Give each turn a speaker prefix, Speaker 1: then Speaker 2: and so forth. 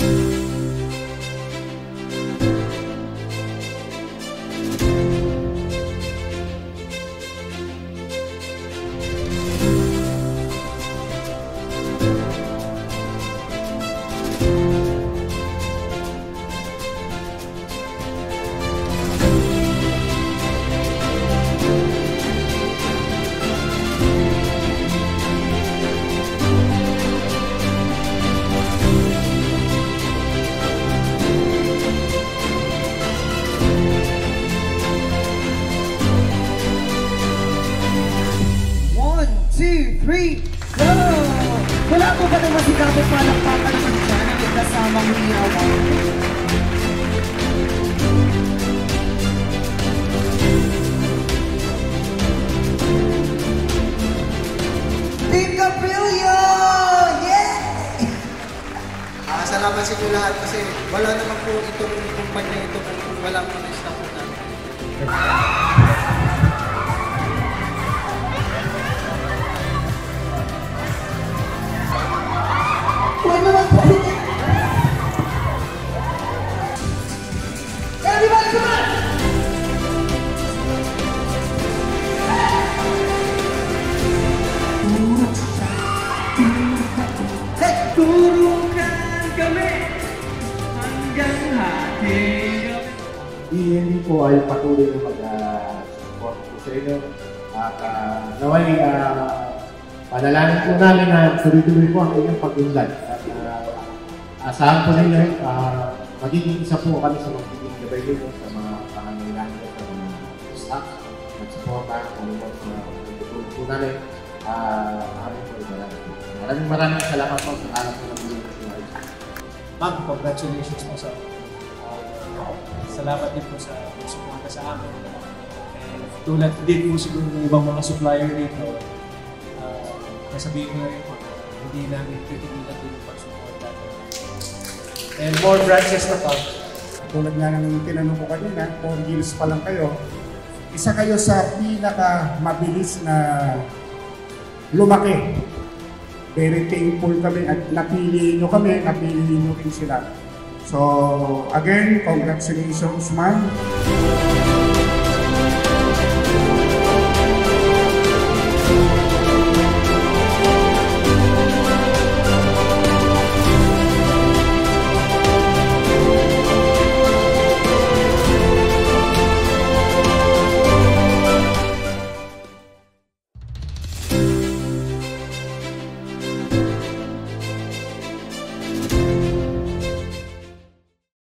Speaker 1: Go! Wala po ba naman si Gabo palakpakan naman dyan ang kasamang hirawan? Team Caprillo! Yeah!
Speaker 2: Salamat sa inyo lahat kasi wala naman po itong kumpanya ito kung walang mga staff natin.
Speaker 1: Everybody come on!
Speaker 3: Turukan kami hanggang hati.
Speaker 4: Hindi po ay patuloy na mag-support po sa inyo. At naway, panalangin po namin na tuloy-tuloy po ang inyong pag-unlad. At asahan po ninyo, magiging isa po kami sa magiging gabay nyo sa mga pangangailangan nyo sa mga staff, mag-supporta, kung ano sa pagtutulong po namin. Kami po maraming salamat po sa alam po ng mga
Speaker 5: Ma'am, congratulations po sa salamat din po sa suporta sa amin. And tulad din po siguro ng ibang mga supplier dito, nasabihin ko na rin po, hindi namin titigilan din yung pagsuporta. And more branches na pa.
Speaker 6: Tulad nga ng tinanong ko kanina, 4 years pa lang kayo, isa kayo sa pinaka-mabilis na lumaki. Very thankful kami at napili nyo kami, napili nyo rin sila. So, again, congratulations, man.